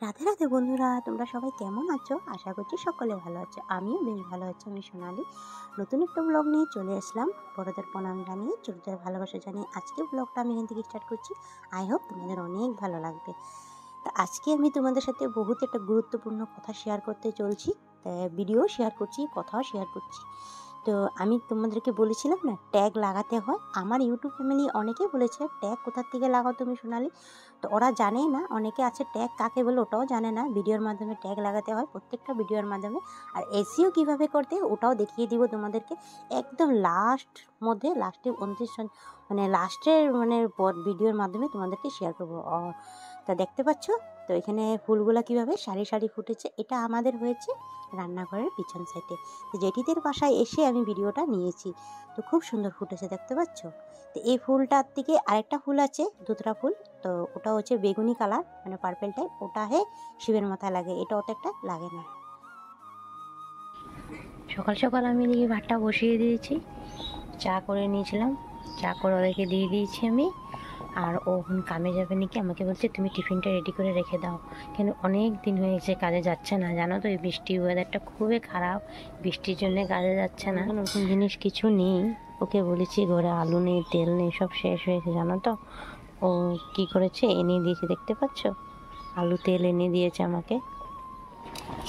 রাধে রাধে বন্ধুরা, তোমরা সবাই কেমন আছো? আশা করছি সকলে ভালো আছো। আমিও বেশ ভালো আছি। আমি সোনালি নতুন একটা ব্লগ নিয়ে চলে আসলাম। বড়দের প্রণাম জানিয়ে, ছোটদের ভালোবাসা জানিয়ে আজকে ব্লগটা আমি এখান থেকে স্টার্ট করছি। আই হোপ তোমাদের অনেক ভালো লাগবে। তা আজকে আমি তোমাদের সাথে বহুত একটা গুরুত্বপূর্ণ কথা শেয়ার করতে চলছি। ভিডিও শেয়ার করছি, কথাও শেয়ার করছি। তো আমি তোমাদেরকে বলেছিলাম না, ট্যাগ লাগাতে হয়। আমার ইউটিউব ফ্যামিলি অনেকেই বলেছে ট্যাগ কোথার থেকে লাগাও তুমি সোনালি। তো ওরা জানেই না, অনেকে আছে ট্যাগ কাকে বলে ওটাও জানে না। ভিডিওর মাধ্যমে ট্যাগ লাগাতে হয়, প্রত্যেকটা ভিডিওর মাধ্যমে। আর এসিও কীভাবে করতে হয় ওটাও দেখিয়ে দিব তোমাদেরকে একদম লাস্টে 29 মানে লাস্টের ভিডিওর মাধ্যমে তোমাদেরকে শেয়ার করবো। তা দেখতে পাচ্ছ তো এখানে ফুলগুলা কীভাবে সারি সারি ফুটেছে। এটা আমাদের হয়েছে রান্নাঘরের পিছন সাইডে। তো জেঠিদের বাসায় এসে আমি ভিডিওটা নিয়েছি। তো খুব সুন্দর ফুটেছে দেখতে পাচ্ছ। তো এই ফুলটার থেকে আরেকটা ফুল আছে, ধুতরা ফুল। তো ওটা হচ্ছে বেগুনি কালার, মানে পার্পেল টাইপ। ওটা শিবের মাথায় লাগে, এটা অত একটা লাগে না। সকাল সকাল আমি এদিকে ভাতটা বসিয়ে দিয়েছি, চা করে নিয়েছিলাম। চা করে ওদেরকে দিয়ে দিয়েছি আমি। আর ও এখন কামে যাবে নাকি, আমাকে বলছে তুমি টিফিনটা রেডি করে রেখে দাও। কেন অনেক দিন হয়ে গেছে কাজে যাচ্ছে না, জানো তো এই বৃষ্টি ওয়েদারটা খুবই খারাপ, বৃষ্টির জন্য কাজে যাচ্ছে না। নতুন জিনিস কিছু নেই, ওকে বলেছি ঘরে আলু নেই, তেল নেই, সব শেষ হয়েছে জানো তো। ও কি করেছে, এনে দিয়েছে, দেখতে পাচ্ছ আলু তেল এনে দিয়েছে আমাকে।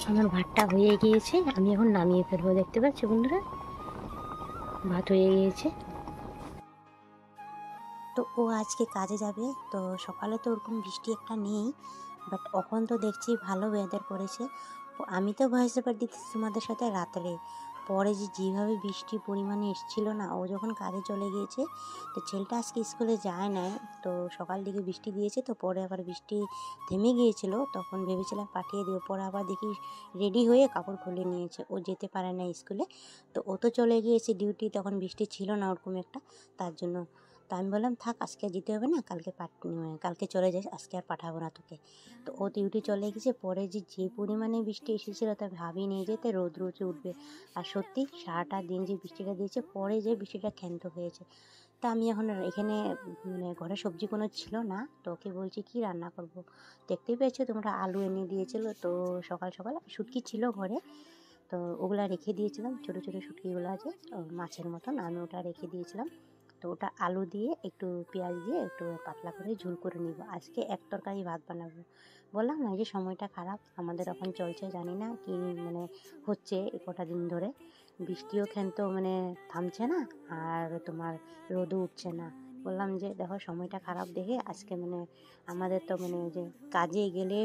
আমার ভাতটা হয়ে গিয়েছে, আমি এখন নামিয়ে ফেলবো। দেখতে পাচ্ছ বন্ধুরা, ভাত হয়ে গিয়েছে। তো ও আজকে কাজে যাবে। তো সকালে তো ওরকম বৃষ্টি একটা নেই, বাট এখন তো দেখছি ভালো ওয়েদার করেছে। আমি তো ভয়েস ওভার দিতেছি তোমাদের সাথে রাত্রে। পরে যেভাবে বৃষ্টি পরিমাণে এসেছিলো না, ও যখন কাজে চলে গিয়েছে। তো ছেলেটা আজকে স্কুলে যায় না, তো সকাল দিকে বৃষ্টি দিয়েছে। তো পরে আবার বৃষ্টি থেমে গিয়েছিল, তখন ভেবেছিলাম পাঠিয়ে দিব। পরে আবার দেখি রেডি হয়ে কাপড় খুলে নিয়েছে, ও যেতে পারে না স্কুলে। তো ও তো চলে গিয়েছে ডিউটি, তখন বৃষ্টি ছিল না ওরকম একটা, তার জন্য। তো আমি বললাম থাক, আজকে যেতে হবে না, কালকে চলে যাস, আজকে আর পাঠাবো না তোকে। তো ও ডিউটি চলে গেছে। পরে যে পরিমাণে বৃষ্টি এসেছিল তা ভাবিনি যেতে রোদ উঠবে। আর সত্যি সারাটা দিন যে বৃষ্টিটা দিয়েছে, পরে যে বৃষ্টিটা ক্ষান্ত হয়েছে। তা আমি এখন এখানে ঘরে সবজি কোনো ছিল না, তো ওকে বলছি কি রান্না করব। দেখতেই পেয়েছো তোমরা, আলু এনে দিয়েছিল। তো সকাল সকাল শুটকি ছিল ঘরে, তো ওগুলা রেখে দিয়েছিলাম। ছোটো ছোটো শুটকিগুলো আছে মাছের মতন, আমি ওটা রেখে দিয়েছিলাম। তো ওটা আলু দিয়ে একটু পেঁয়াজ দিয়ে একটু পাতলা করে ঝোল করে নিব। আজকে এক তরকারি ভাত বানাবো। বললাম না যে সময়টা খারাপ আমাদের এখন চলছে, জানি না কি হচ্ছে এ কটা দিন ধরে। বৃষ্টিও ক্ষান্ত থামছে না, আর তোমার রোদও উঠছে না। বললাম যে দেখো সময়টা খারাপ দেখে আজকে আমাদের তো যে কাজে গেলে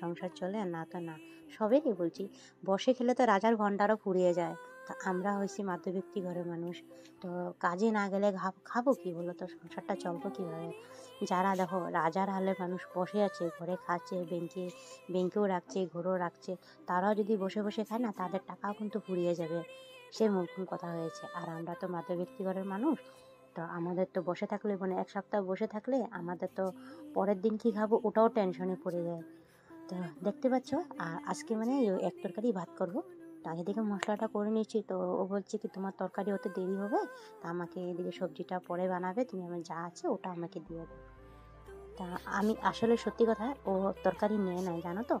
সংসার চলে, আর না তো না। সবেরই বলছি, বসে খেলে তো রাজার ঘন্টারও ফুরিয়ে যায়। তা আমরা হয়েছি মধ্যবিত্ত ঘরের মানুষ, তো কাজে না গেলে খাবো কি বলো তো, সংসারটা চলবো কীভাবে? যারা দেখো রাজার হালে মানুষ বসে আছে, ঘরে খাচ্ছে, ব্যাংকেও রাখছে, ঘরেও রাখছে, তারাও যদি বসে বসে খায় না, তাদের টাকাও কিন্তু ফুরিয়ে যাবে। সে মূল কথা হয়েছে। আর আমরা তো মধ্যবিত্ত ঘরের মানুষ, তো আমাদের তো বসে থাকলে এক সপ্তাহ বসে থাকলে আমাদের তো পরের দিন কী খাবো ওটাও টেনশনে পড়ে যায়। তো দেখতে পাচ্ছ, আর আজকে এক তরকারি ভাত করবো। তো আগে থেকে মশলাটা করে নিচ্ছি। তো ও বলছে কি তোমার তরকারি হতে দেরি হবে, তা আমাকে এদিকে সবজিটা পরে বানাবে, তুমি আমার যা আছে ওটা আমাকে দিয়ে দাও। তা আমি আসলে সত্যি কথা, ও তরকারি নিয়ে নেয় জানো তো।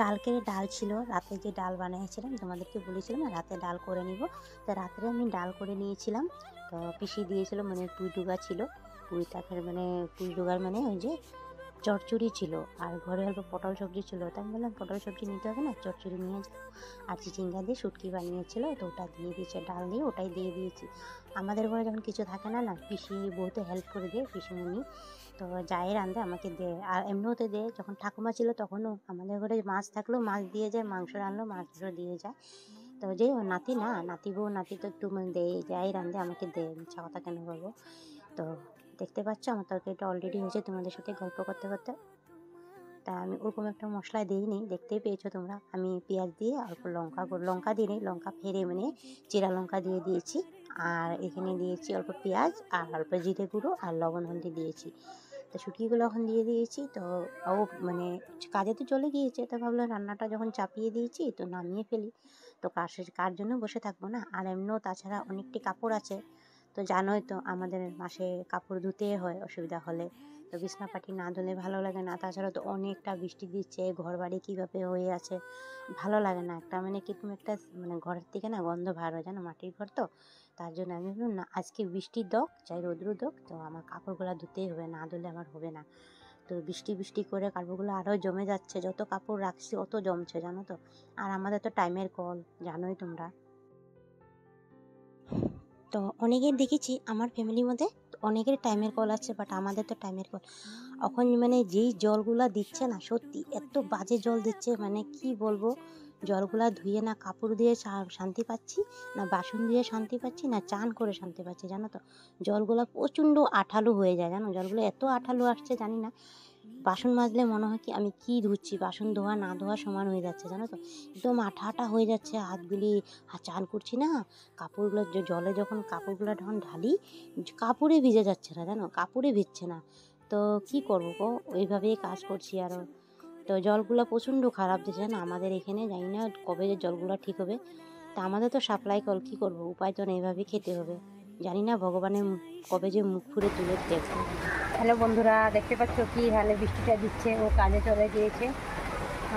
কালকে ডাল ছিল, রাতে যে ডাল বানিয়েছিলাম তোমাদেরকে বলেছিলাম না রাতে ডাল করে নিব। তো রাত্রে আমি ডাল করে নিয়েছিলাম। তো পিষি দিয়েছিল, পুঁই ডুগা ছিল, পুঁই তাকের পুঁই ডুগার ওই যে চচ্চড়ি ছিল। আর ঘরে অল্প পটল সবজি ছিল, তাই আমি বললাম পটল সবজি নিতে হবে না, চচ্চড়ি নিয়ে যাও। আর চিচিঙ্গা দিয়ে শুটকি বানিয়েছিল, তো ওটা দিয়ে দিয়েছে, ডাল দিয়ে ওটাই দিয়ে দিয়েছি। আমাদের ঘরে যখন কিছু থাকে না, পিসি বহুত হেল্প করে দিয়ে, পিসিমণি তো যাই রাঁধে আমাকে দেয়। আর এমনিতে দেয়, যখন ঠাকুমা ছিল তখনও আমাদের ঘরে মাছ থাকলেও মাছ দিয়ে যায়, মাংস রান্নলেও মাংস দিয়ে যায়। তো যে নাতি না, নাতি বউ নাতি তো একটু দেয়, যাই রাঁধে আমাকে দেয়, মিথ্যা কথা কেন বলবো। তো দেখতে পাচ্ছ আমার তরকারিটা অলরেডি হয়েছে তোমাদের সাথে গল্প করতে করতে। তা আমি ওরকম একটা মশলা দিইনি, দেখতেই পেয়েছো তোমরা। আমি পেঁয়াজ দিয়ে অল্প লঙ্কা দিইনি, লঙ্কা ফেরে চিরা লঙ্কা দিয়ে দিয়েছি। আর এখানে দিয়েছি অল্প পেঁয়াজ আর অল্প জিরে গুঁড়ো আর লবণ হলদি দিয়েছি। তো শুটকিগুলো এখন দিয়ে দিয়েছি। তো ও কাজে তো চলে গিয়েছে, তো ভাবলাম রান্নাটা যখন চাপিয়ে দিয়েছি তো নামিয়ে ফেলি। তো কার জন্য বসে থাকবো না। আর এমনিও তাছাড়া অনেকটি কাপড় আছে, তো জানোই তো আমাদের মাসে কাপড় ধুতে হয় অসুবিধা হলে। তো তো বিছনা পাটি না ধুলে ভালো লাগে না। তাছাড়া তো অনেকটা বৃষ্টি দিচ্ছে, ঘর বাড়ি কীভাবে হয়ে আছে, ভালো লাগে না। একটা মানে কিরকম একটা মানে ঘরের থেকে না গন্ধ ভার হয়, জানো, মাটির ঘর তো। তার জন্য আমি ভাবলাম না, আজকে বৃষ্টি দোক চাই রৌদ্র দোক, তো আমার কাপড়গুলো ধুতেই হবে, না ধুলে আমার হবে না। তো বৃষ্টি বৃষ্টি করে কাপড়গুলো আরও জমে যাচ্ছে, যত কাপড় রাখছি অত জমছে, জানো তো। আর আমাদের তো টাইমের কল, জানোই তোমরা। তো অনেকের দেখেছি আমার ফ্যামিলির মধ্যে অনেকের টাইমের কল আছে, বাট আমাদের তো টাইমের কল এখন মানে যেই জলগুলা দিচ্ছে না, সত্যি এত বাজে জল দিচ্ছে, মানে কি বলবো। জলগুলা ধুয়ে না কাপড় দিয়ে শান্তি পাচ্ছি, না বাসন দিয়ে শান্তি পাচ্ছি, না চান করে শান্তি পাচ্ছি, জানো তো। জলগুলা প্রচণ্ড আঠালো হয়ে যায়, জানো, জলগুলো এত আঠালো আসছে, জানি না। বাসন মাজলে মনে হয় কি আমি কি ধুচ্ছি, বাসন ধোয়া না ধোয়া সমান হয়ে যাচ্ছে, জানো তো। একদম আঠা আঠা হয়ে যাচ্ছে হাতগুলি। আর চান করছি না, কাপড়গুলো জলে যখন কাপড়গুলো যখন ঢালি, কাপড়ে ভিজে যাচ্ছে না, জানো, কাপড়ে ভিজছে না। তো কি করবো গো, ওইভাবেই কাজ করছি আরও। তো জলগুলো প্রচণ্ড খারাপ দিচ্ছে, জানো আমাদের এখানে, জানি না কবে যে জলগুলো ঠিক হবে। তা আমাদের তো সাপ্লাই কল, কী করবো, উপায় তো নেই, এভাবেই খেতে হবে। জানি না ভগবানের কবে যে মুখ ফুরে তুলে দেখবো। হ্যালো বন্ধুরা, দেখতে পাচ্ছ কি হালে বৃষ্টিটা দিচ্ছে, ও কাজে চলে গিয়েছে।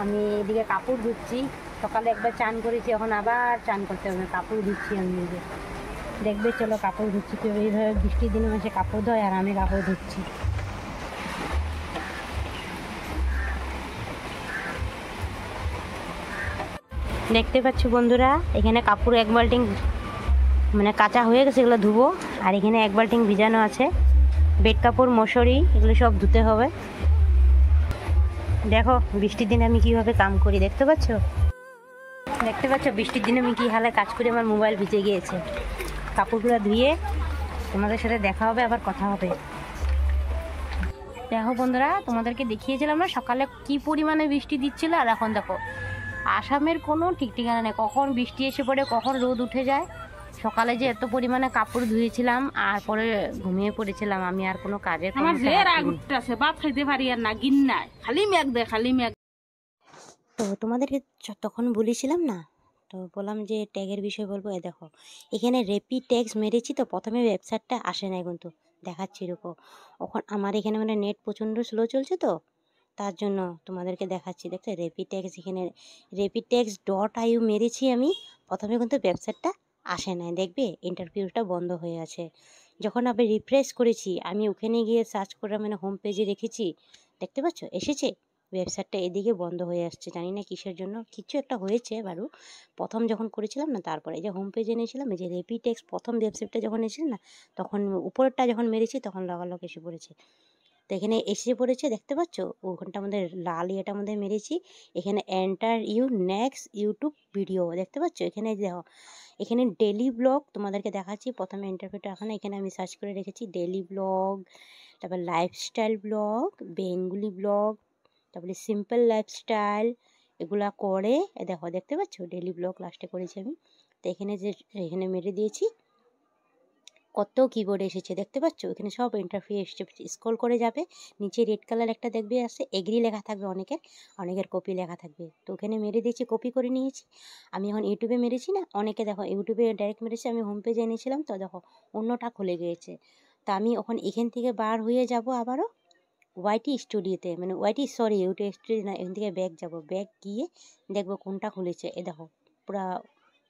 আমি এদিকে কাপড় ধুচ্ছি, সকালে একবার চান করেছি, এখন আবার চান করতে হবে, কাপড় ধুচ্ছি আমি নিজে। দেখবে চলো কাপড় ধুচ্ছি, কেউ এইভাবে বৃষ্টির দিনে মাসে কাপড় ধোয়, আর আমি কাপড় ধুচ্ছি। দেখতে পাচ্ছ বন্ধুরা, এখানে কাপড় এক বাল্টিং মানে কাঁচা হয়ে গেছে, এগুলো ধুবো। আর এখানে এক বাল্টিং ভিজানো আছে, বেড কাপড়, মশারি, এগুলো সব ধুতে হবে। দেখো বৃষ্টির দিনে আমি কীভাবে কাম করি, দেখতে পাচ্ছ বৃষ্টির দিনে আমি কী হালে কাজ করি। আমার মোবাইল ভিজে গিয়েছে, কাপড়গুলো ধুয়ে তোমাদের সাথে দেখা হবে, আবার কথা হবে। দেখো বন্ধুরা, তোমাদেরকে দেখিয়েছিলাম না সকালে কি পরিমাণে বৃষ্টি দিচ্ছিল, আর এখন দেখো আসামের কোনো ঠিক ঠিকানা নেই, কখন বৃষ্টি এসে পড়ে, কখন রোদ উঠে যায়। সকালে যে এত পরিমাণে কাপড় ধুয়েছিলাম, আর পরে ঘুমিয়ে পড়েছিলাম আমি, আর কোনো কাজের বাপ খাইতে পারি আর না, গিন নাই, খালি মেঘ দে, খালি মেঘ। তো তোমাদেরকে তখন বলেছিলাম না, তো বললাম যে ট্যাগের বিষয়ে বলবো। এ দেখো এখানে রেপি ট্যাগস মেরেছি, তো প্রথমে ওয়েবসাইটটা আসে নাই, কিন্তু দেখাচ্ছি এরকম। এখন আমার এখানে মানে নেট প্রচণ্ড স্লো চলছে, তো তার জন্য তোমাদেরকে দেখাচ্ছি। দেখতে রেপিট্যাক্স, এখানে রেপিট্যাক্স.iu মেরেছি আমি, প্রথমে কিন্তু ওয়েবসাইটটা আসে নাই, দেখবে ইন্টারভিউটা বন্ধ হয়ে আছে। যখন আবার রিফ্রেশ করেছি আমি, ওখানে গিয়ে সার্চ করে মানে হোম পেজে রেখেছি, দেখতে পাচ্ছ এসেছে। ওয়েবসাইটটা এদিকে বন্ধ হয়ে আসছে, জানি না কিসের জন্য, কিছু একটা হয়েছে বারু। প্রথম যখন করেছিলাম না, তারপরে এই যে হোম পেজে এনেছিলাম, এই যে রেপিট্যাক্স প্রথম ওয়েবসাইটটা যখন এসেছে না, তখন উপরেরটা যখন মেরেছি তখন লাগালগ এসে পড়েছে। তো এখানে এসে পড়েছে, দেখতে পাচ্ছ, ওখানটা আমাদের লাল ইয়েটা আমাদের মেরেছি। এখানে enter you next YouTube video, দেখতে পাচ্ছ, এখানে দেখো, এখানে ডেলি ব্লগ তোমাদেরকে দেখাচ্ছি। প্রথমে ইন্টারভিউটা এখানে আমি সার্চ করে রেখেছি ডেলি ব্লগ, তারপর লাইফস্টাইল ব্লগ, বেঙ্গলি ব্লগ, তারপরে সিম্পল লাইফস্টাইল, এগুলা করে দেখো, দেখতে পাচ্ছ ডেলি ব্লগ লাস্টে করেছি আমি। তো এখানে মেরে দিয়েছি, কত কিবোর্ড এসেছে, দেখতে পাচ্ছ, এখানে সব ইন্টারভিউ এসেছে। স্ক্রল করে যাবে নিচে, রেড কালার একটা দেখবে আসছে, এগ্রি লেখা থাকবে, অনেকের কপি লেখা থাকবে। তো ওখানে মেরে দিয়েছি, কপি করে নিয়েছি। আমি এখন ইউটিউবে মেরেছি না, অনেকে দেখো ইউটিউবে ডাইরেক্ট মেরেছি, আমি হোম পেজে এনেছিলাম, তো দেখো অন্যটা খুলে গিয়েছে। তো আমি এখন এখান থেকে বার হয়ে যাব আবারও ওয়াইটি স্টুডিওতে, মানে ইউটিউব স্টুডিও না, এখান থেকে ব্যাক যাব, ব্যাক গিয়ে দেখবো কোনটা খুলেছে। এ দেখো পুরা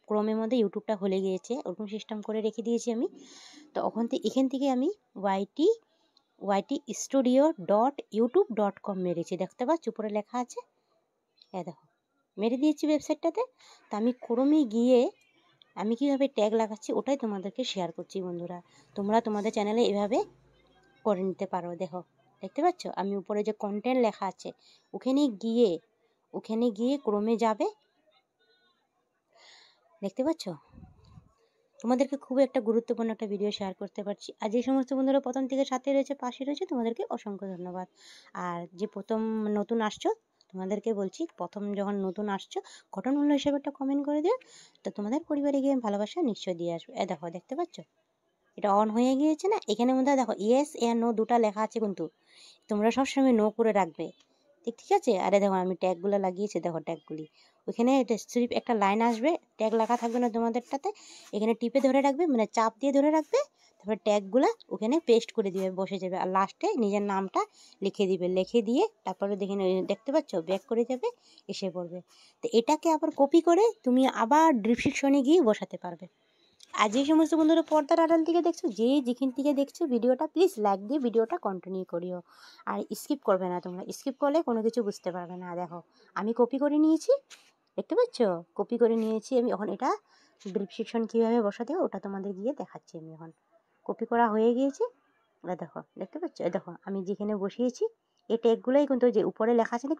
ক্রোমের মধ্যে ইউটিউবটা খুলে গিয়েছে, ওরকম সিস্টেম করে রেখে দিয়েছি আমি। তো এখান থেকে আমি ওয়াইটি studio.youtube.com মেরেছি, দেখতে পাচ্ছ উপরে লেখা আছে, দেখো মেরে দিয়েছি ওয়েবসাইটটাতে। তো আমি ক্রোমে গিয়ে আমি কীভাবে ট্যাগ লাগাচ্ছি ওটাই তোমাদেরকে শেয়ার করছি বন্ধুরা। তোমরা তোমাদের চ্যানেলে এভাবে করে নিতে পারো। দেখতে পাচ্ছ আমি উপরে যে কন্টেন্ট লেখা আছে, ওখানে গিয়ে ক্রোমে যাবে, দেখতে পাচ্ছ। তোমাদেরকে খুব একটা গুরুত্বপূর্ণ একটা ভিডিও শেয়ার করতে পারছি। আর যে সমস্ত বন্ধুরা প্রথম থেকে সাথে রয়েছে, পাশে রয়েছে, তোমাদেরকে অসংখ্য ধন্যবাদ। আর যে প্রথম নতুন আসছো, তোমাদেরকে বলছি, প্রথম যখন নতুন আসছো, গঠনমূল্য হিসেবে একটা কমেন্ট করে দিও, তো তোমাদের পরিবারে গিয়ে ভালোবাসা নিশ্চয় দিয়ে আসবে। দেখো দেখতে পাচ্ছ এটা অন হয়ে গিয়েছে না, এখানে মধ্যে দেখো ইয়েস আর নো দুটা লেখা আছে, কিন্তু তোমরা সবসময় নো করে রাখবে, ঠিক আছে। আরে দেখো আমি ট্যাগগুলো লাগিয়েছি, দেখো ট্যাগগুলি ওইখানে স্ট্রিপ একটা লাইন আসবে, ট্যাগ লেখা থাকবে না তোমাদেরটাতে, এখানে টিপে ধরে রাখবে, মানে চাপ দিয়ে ধরে রাখবে, তারপর ট্যাগগুলো ওখানে পেস্ট করে দিবে, বসে যাবে। আর লাস্টে নিজের নামটা লিখে দিবে, লিখে দিয়ে তারপরে দেখতে পাচ্ছ ব্যাক করে যাবে, এসে পড়বে। তো এটাকে আবার কপি করে তুমি আবার ডিসক্রিপশনে গিয়ে বসাতে পারবে। আর যে সমস্ত বন্ধুরা পর্দার আড়াল থেকে দেখছো, যে যেখান থেকে দেখছো ভিডিওটা, প্লিজ লাইক দিয়ে ভিডিওটা কন্টিনিউ করিও। আর স্কিপ করবে না, তোমরা স্কিপ করলে কোনো কিছু বুঝতে পারবে না। দেখো আমি কপি করে নিয়েছি, দেখতে পাচ্ছ কপি করে নিয়েছি আমি। এখন এটা ডিসক্রিপশন কীভাবে বসাতে হবে ওটা তোমাদের গিয়ে দেখাচ্ছি আমি। এখন কপি করা হয়ে গিয়েছে, দেখো দেখতে পাচ্ছ। দেখো আমি যেখানে বসিয়েছি এই ট্যাগগুলোই কিন্তু যে উপরে লেখা আছে না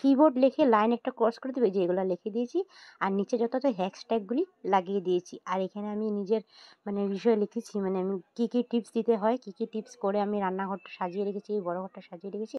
কিবোর্ড লিখে লাইন একটা ক্রস করে দেবে, যে এগুলো লিখে দিয়েছি। আর নিচে যত হ্যাশট্যাগুলি লাগিয়ে দিয়েছি। আর এখানে আমি নিজের বিষয় লিখেছি, আমি কী কী টিপস দিতে হয়, কী কী টিপস করে আমি রান্নাঘরটা সাজিয়ে রেখেছি, বড় ঘরটা সাজিয়ে রেখেছি।